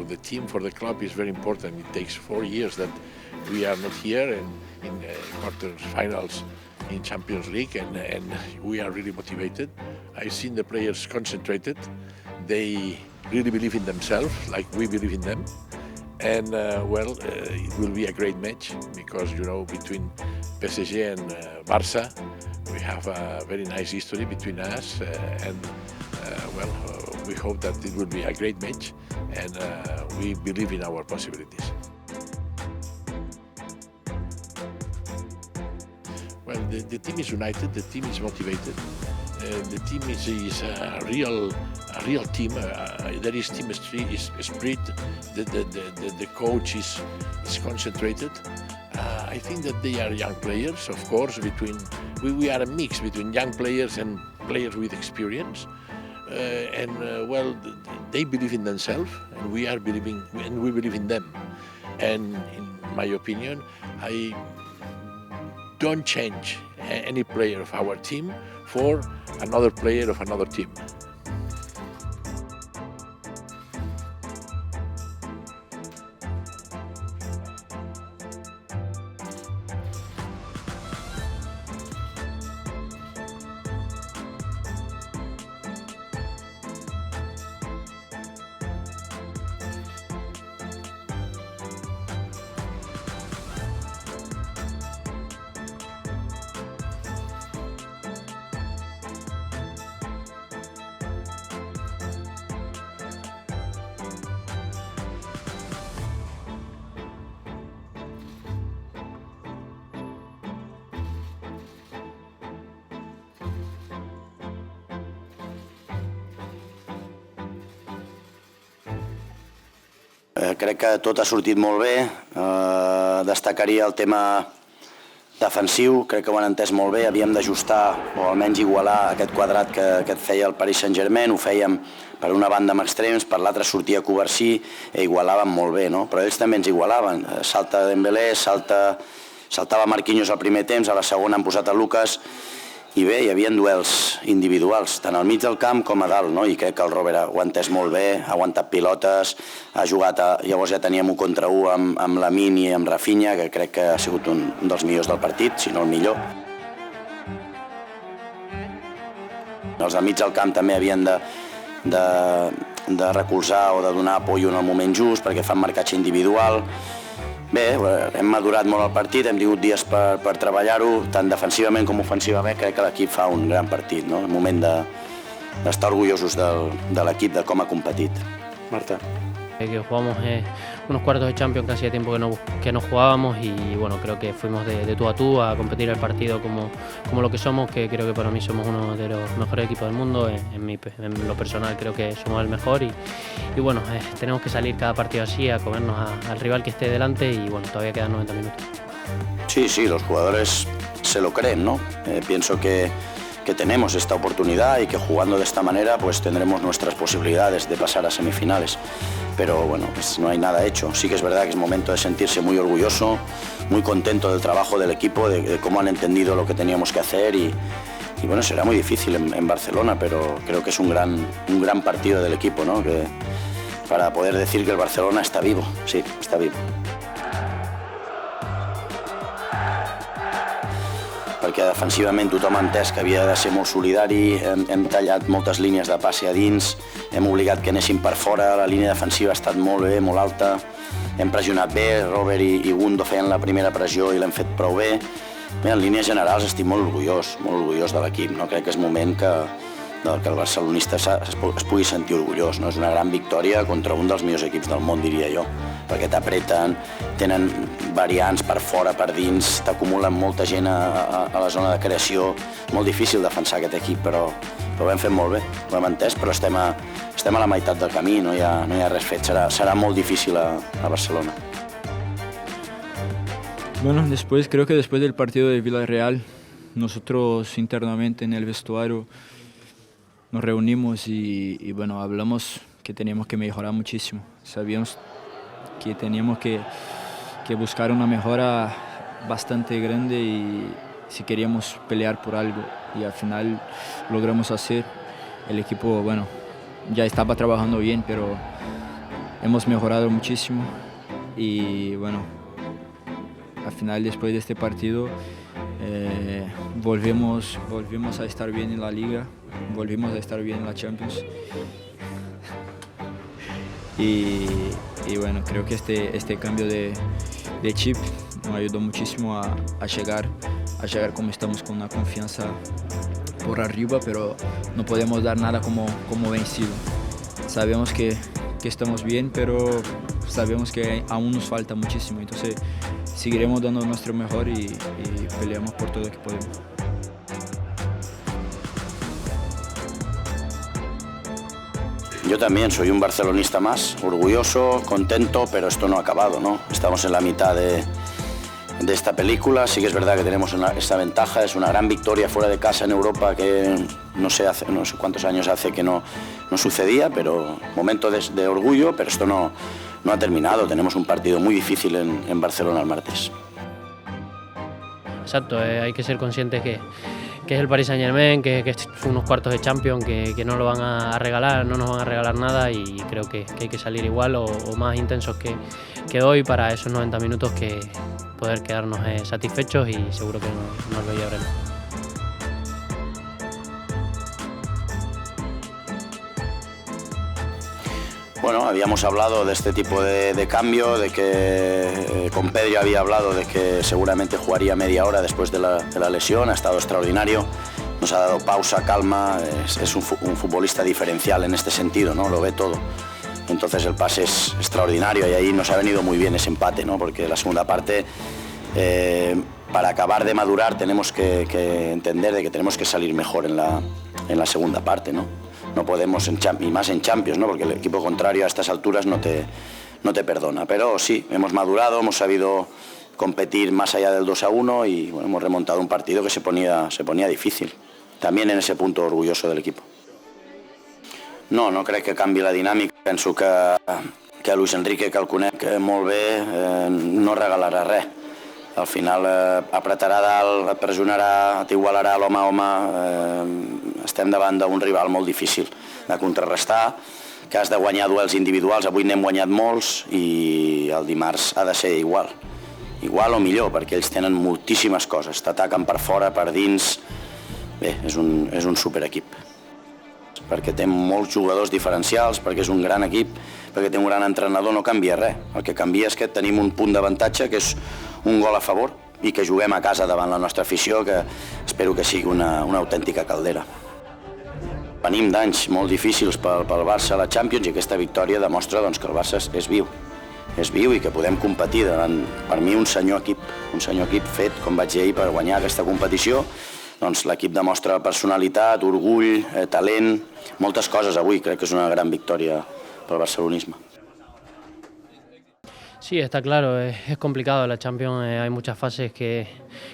the team, for the club, is very important. It takes 4 years that we are not here and in quarterfinals in Champions League, and we are really motivated. I've seen the players concentrated. They really believe in themselves, like we believe in them. And it will be a great match because, you know, between PSG and Barça, we have a very nice history between us, we hope that it will be a great match, and we believe in our possibilities. Well, the team is united, the team is motivated, the team is a real team. There is team spirit. The coach is concentrated. I think that they are young players, of course. We are a mix between young players and players with experience. They believe in themselves, and we believe in them. And in my opinion, I don't change any player of our team for another player of another team. Crec que tot ha sortit molt bé. Destacaria el tema defensiu, crec que ho han entès molt bé. Havíem d'ajustar o almenys igualar aquest quadrat que et feia el Paris Saint-Germain. Ho fèiem per una banda amb extrems, per l'altra sortia Covarsí i igualàvem molt bé, no? Però ells també ens igualaven. Salta Dembélé, saltava Marquinhos al primer temps, a la segona han posat a Lucas. I bé, hi havia duels individuals, tant al mig del camp com a dalt, no? I crec que el Robert ho ha entès molt bé, ha aguantat pilotes, ha jugat, llavors ja teníem 1 contra 1 amb Lamine i amb Rafinha, que crec que ha sigut un dels millors del partit, si no el millor. Els del mig del camp també havien de recolzar o de donar apoyo en el moment just perquè fan marcatge individual. Bé, hem madurat molt el partit, hem tingut dies per treballar-ho, tant defensivament com ofensivament. Crec que l'equip fa un gran partit, no? El moment d'estar orgullosos de l'equip, de com ha competit. Marta. Que jugamos unos cuartos de Champions que hacía tiempo que no jugábamos y bueno, creo que fuimos de tú a competir el partido como lo que somos, que creo que para mí somos uno de los mejores equipos del mundo. En lo personal creo que somos el mejor y bueno, tenemos que salir cada partido así a comernos al rival que esté delante y bueno, todavía quedan 90 minutos. Sí, los jugadores se lo creen, ¿no? Pienso que tenemos esta oportunidad y que jugando de esta manera pues tendremos nuestras posibilidades de pasar a semifinales. Pero bueno, pues no hay nada hecho. Sí que es verdad que es momento de sentirse muy orgulloso, muy contento del trabajo del equipo, de cómo han entendido lo que teníamos que hacer y bueno, será muy difícil en Barcelona, pero creo que es un gran partido del equipo, ¿no? Para poder decir que el Barcelona está vivo, sí, está vivo. Perquè defensivament tothom ha entès que havia de ser molt solidari, hem tallat moltes línies de passe a dins, hem obligat que anessin per fora, la línia defensiva ha estat molt bé, molt alta, hem pressionat bé, Robert i Gundo feien la primera pressió i l'hem fet prou bé. Bé, en línies generals estic molt orgullós de l'equip, no? Crec que és moment que el barcelonista es pugui sentir orgullós, no? És una gran victòria contra un dels millors equips del món, diria jo, perquè t'apreten, tenen variants per fora, per dins, t'acumulen molta gent a la zona de creació. Molt difícil defensar aquest equip, però ho hem fet molt bé, ho hem entès, però estem a la meitat del camí, no hi ha res fet, serà molt difícil a Barcelona. Bueno, creo que después del partido de Villarreal, nosotros internamente en el vestuario nos reunimos y bueno, hablamos que teníamos que mejorar muchísimo. Sabíamos que teníamos que buscar una mejora bastante grande y si queríamos pelear por algo y al final logramos hacer. El equipo, bueno, ya estaba trabajando bien, pero hemos mejorado muchísimo y bueno, al final después de este partido volvimos a estar bien en la Liga, volvimos a estar bien en la Champions y bueno, creo que este cambio de chip nos ayudó muchísimo a llegar como estamos, con una confianza por arriba, pero no podemos dar nada como vencido. Sabemos que estamos bien, pero sabemos que aún nos falta muchísimo, entonces seguiremos dando nuestro mejor y peleamos por todo lo que podemos. Yo también soy un barcelonista más, orgulloso, contento, pero esto no ha acabado, ¿no? Estamos en la mitad de esta película. Sí que es verdad que tenemos esta ventaja, es una gran victoria fuera de casa en Europa que no sé cuántos años hace que no sucedía, pero momento de orgullo, pero esto no ha terminado. Tenemos un partido muy difícil en Barcelona el martes. Exacto, hay que ser conscientes que es el Paris Saint-Germain, que fue unos cuartos de Champions, que no lo van a regalar, no nos van a regalar nada y creo que hay que salir igual o más intensos que hoy para esos 90 minutos que poder quedarnos satisfechos y seguro que nos lo llevaremos. Bueno, habíamos hablado de este tipo de cambio, de que con Pedri había hablado de que seguramente jugaría media hora después de la lesión, ha estado extraordinario, nos ha dado pausa, calma, es un futbolista diferencial en este sentido, ¿no? Lo ve todo. Entonces el pase es extraordinario y ahí nos ha venido muy bien ese empate, ¿no? Porque la segunda parte, para acabar de madurar, tenemos que entender de que tenemos que salir mejor en la segunda parte, ¿no? No podemos, y más en Champions, ¿no? Porque el equipo contrario a estas alturas no te perdona. Pero sí, hemos madurado, hemos sabido competir más allá del 2-1 y bueno, hemos remontado un partido que se ponía difícil. También en ese punto orgulloso del equipo. No crec que canvi la dinàmica. Penso que Luis Enrique, que el conec molt bé, no regalarà res. Al final apretarà dalt, et pressionarà, t'igualarà l'home a home. Estem davant d'un rival molt difícil de contrarrestar, que has de guanyar duels individuals. Avui n'hem guanyat molts i el dimarts ha de ser igual o millor, perquè ells tenen moltíssimes coses, t'ataquen per fora, per dins. Bé, és un superequip, perquè té molts jugadors diferencials, perquè és un gran equip, perquè té un gran entrenador, no canvia res. El que canvia és que tenim un punt d'avantatge, que és un gol a favor, i que juguem a casa davant la nostra afició, que espero que sigui una autèntica caldera. Venim d'anys molt difícils pel Barça a la Champions i aquesta victòria demostra que el Barça és viu i que podem competir davant, per mi, un senyor equip fet, com vaig dir ahir, per guanyar aquesta competició. Doncs l'equip demostra personalitat, orgull, talent, moltes coses avui. Crec que és una gran victòria pel barcelonisme. Sí, está claro, es complicado. La Champions hay muchas fases que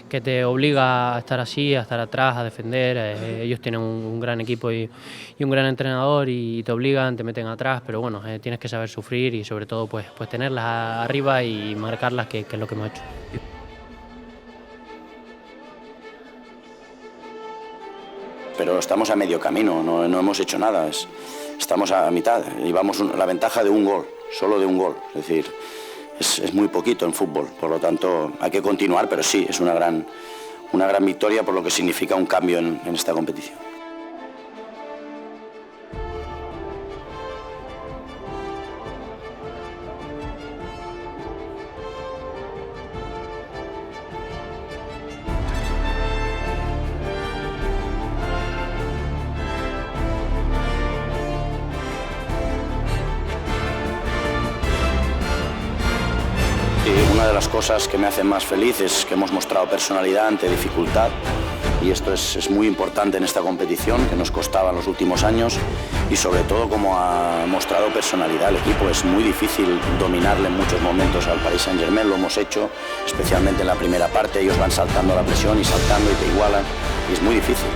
te obliga a estar así, a estar atrás, a defender. Ellos tienen un gran equipo y un gran entrenador y te obligan, te meten atrás, pero bueno, tienes que saber sufrir y sobre todo pues tenerlas arriba y marcarlas, que es lo que hemos hecho. Pero estamos a medio camino, no hemos hecho nada, estamos a mitad, llevamos la ventaja de un gol, solo de un gol, es decir, es muy poquito en fútbol, por lo tanto hay que continuar, pero sí, es una gran victoria por lo que significa un cambio en esta competición. Una de las cosas que me hacen más feliz es que hemos mostrado personalidad ante dificultad y esto es muy importante en esta competición que nos costaba en los últimos años y sobre todo como ha mostrado personalidad el equipo. Es muy difícil dominarle en muchos momentos al Paris Saint-Germain, lo hemos hecho especialmente en la primera parte, ellos van saltando la presión y saltando y te igualan y es muy difícil.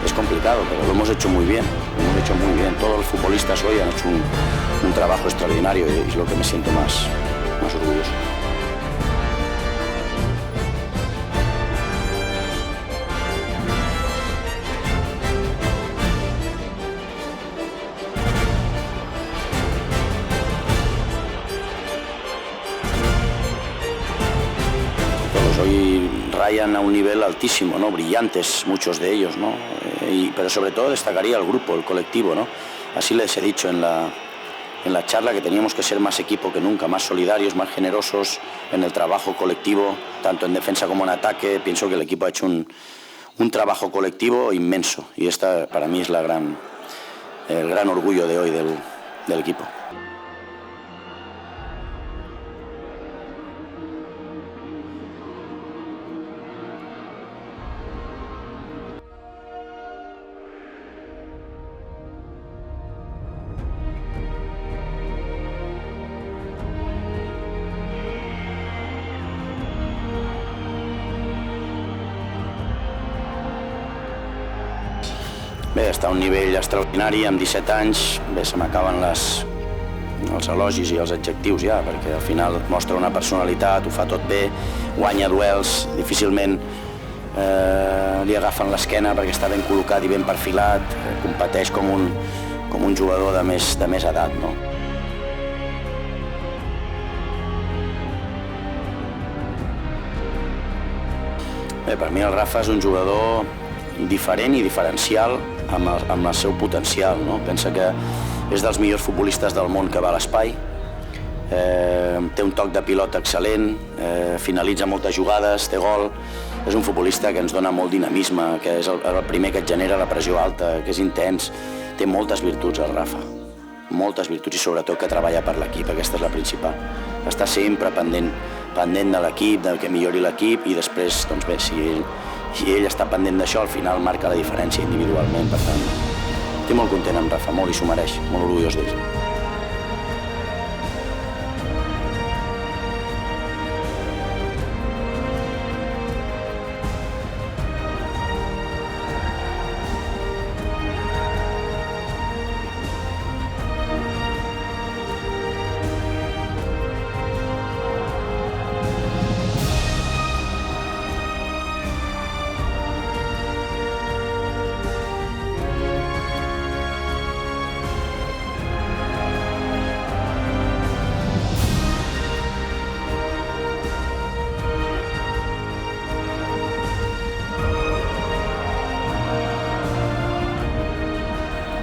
Es complicado, pero lo hemos hecho muy bien, Todos los futbolistas hoy han hecho un trabajo extraordinario y es lo que me siento más orgulloso. vayan a un nivel altísimo, ¿no? Brillantes muchos de ellos, ¿no? Pero sobre todo destacaría el grupo, el colectivo, ¿no? Así les he dicho en la charla, que teníamos que ser más equipo que nunca, más solidarios, más generosos en el trabajo colectivo, tanto en defensa como en ataque. Pienso que el equipo ha hecho un trabajo colectivo inmenso, y esta para mí es el gran orgullo de hoy del equipo. Bé, està a un nivell extraordinari, amb 17 anys. Bé, se m'acaben els elogis i els adjectius ja, perquè al final mostra una personalitat, ho fa tot bé, guanya duels, difícilment li agafen l'esquena perquè està ben col·locat i ben perfilat, competeix com un jugador de més edat, no? Bé, per mi el Rafa és un jugador diferent i diferencial amb el seu potencial, no? Pensa que és dels millors futbolistes del món que va a l'espai, té un toc de pilota excel·lent, finalitza moltes jugades, té gol. És un futbolista que ens dona molt dinamisme, que és el primer que et genera la pressió alta, que és intens. Té moltes virtuts el Rafa, moltes virtuts, i sobretot que treballa per l'equip, aquesta és la principal. Està sempre pendent de l'equip, que millori l'equip, i després, doncs bé, si ell està pendent d'això, al final marca la diferència individualment. Per tant, estic molt content amb Rafa, molt, i s'ho mereix, molt orgullós d'ell.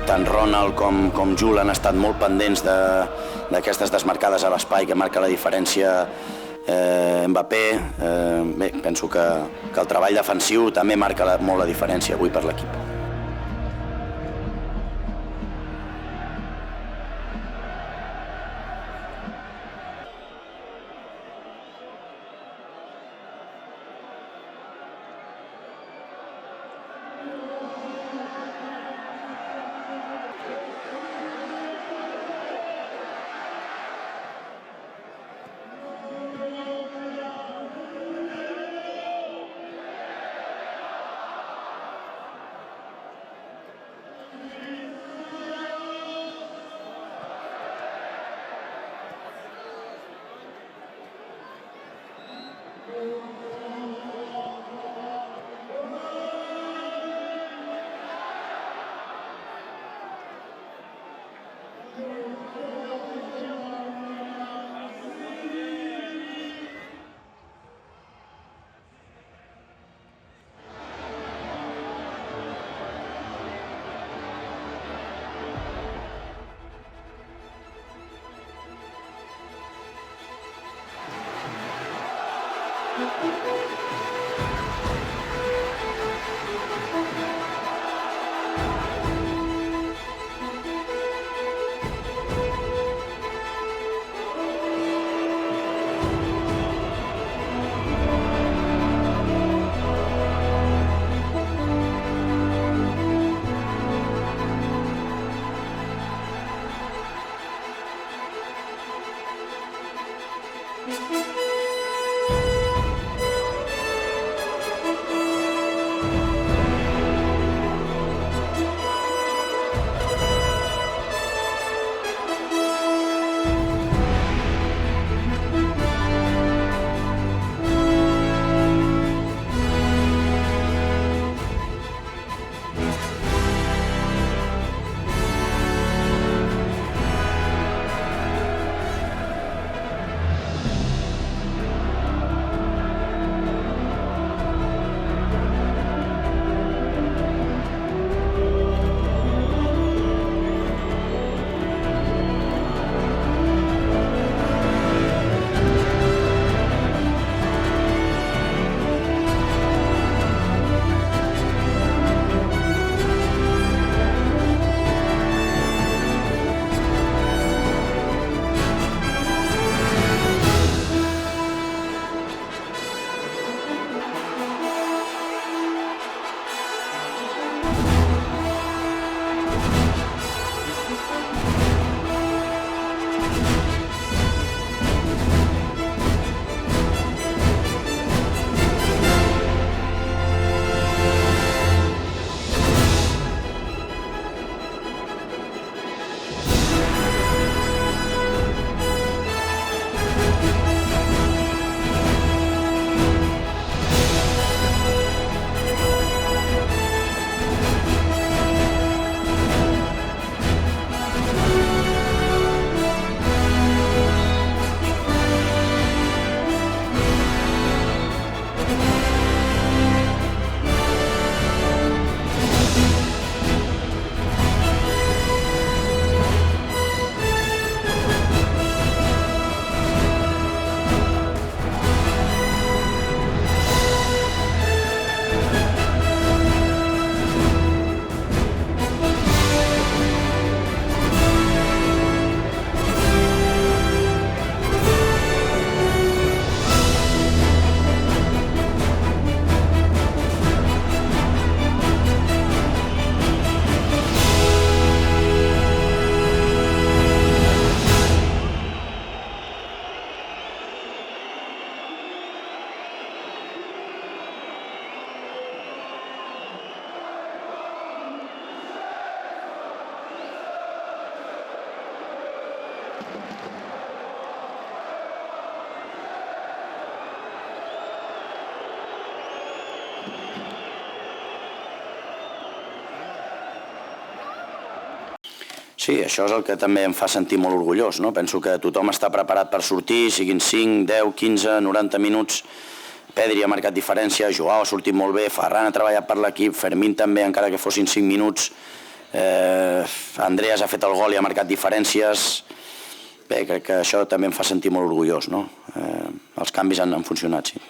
Tant Ronald com Jul han estat molt pendents d'aquestes desmarcades a l'espai que marca la diferència Mbappé. Bé, penso que el treball defensiu també marca molt la diferència avui per l'equip. Sí, això és el que també em fa sentir molt orgullós, no? Penso que tothom està preparat per sortir, siguin 5, 10, 15, 90 minuts. Pedri ha marcat diferència, Joao ha sortit molt bé, Ferran ha treballat per l'equip, Fermín també, encara que fossin 5 minuts. Andreas ha fet el gol i ha marcat diferències. Bé, crec que això també em fa sentir molt orgullós, no? Els canvis han funcionat, sí.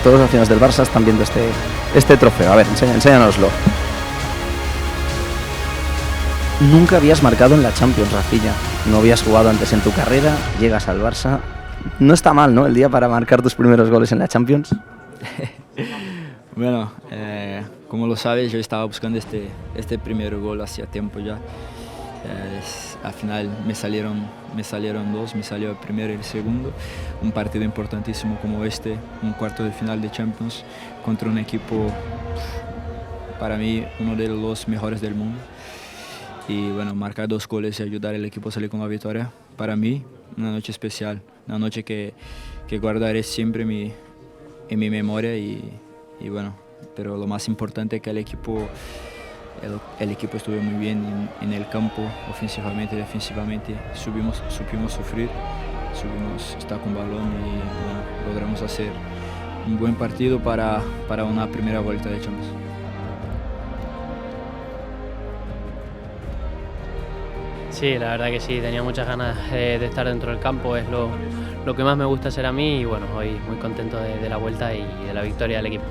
Todos los aficionados del Barça están viendo este trofeo. A ver, enséñanoslo. Nunca habías marcado en la Champions, Rafilla. No habías jugado antes en tu carrera, llegas al Barça. No está mal, ¿no?, el día para marcar tus primeros goles en la Champions. Bueno, como lo sabes, yo estaba buscando este primer gol hacía tiempo ya. Al final me salieron dos, me salió el primero y el segundo. Un partido importantísimo como este, un cuarto de final de Champions contra un equipo, para mí, uno de los mejores del mundo. Y bueno, marcar 2 goles y ayudar al equipo a salir con la victoria, para mí, una noche especial, una noche que guardaré siempre en mi memoria y bueno, pero lo más importante es que el equipo estuvo muy bien en el campo, ofensivamente y defensivamente. Supimos sufrir, supimos estar con balón y bueno, logramos hacer un buen partido para una primera vuelta de Champions. Sí, la verdad que sí, tenía muchas ganas de estar dentro del campo, es lo que más me gusta hacer a mí y bueno, hoy muy contento de la vuelta y de la victoria del equipo.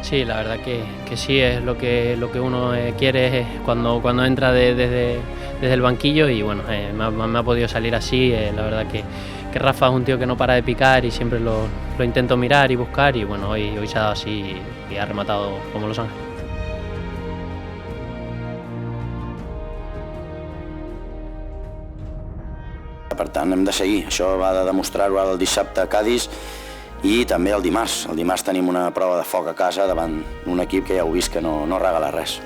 Sí, la verdad que sí, es lo que uno quiere cuando entra desde el banquillo y bueno, me ha podido salir así. La verdad que Rafa es un tío que no para de picar y siempre lo intento mirar y buscar y bueno, hoy se ha dado así y ha rematado como Los Ángeles. Per tant, hem de seguir. Això va de demostrar-ho ara el dissabte a Cádiz i també el dimarts. El dimarts tenim una prova de foc a casa davant d'un equip que ja heu vist que no regala res.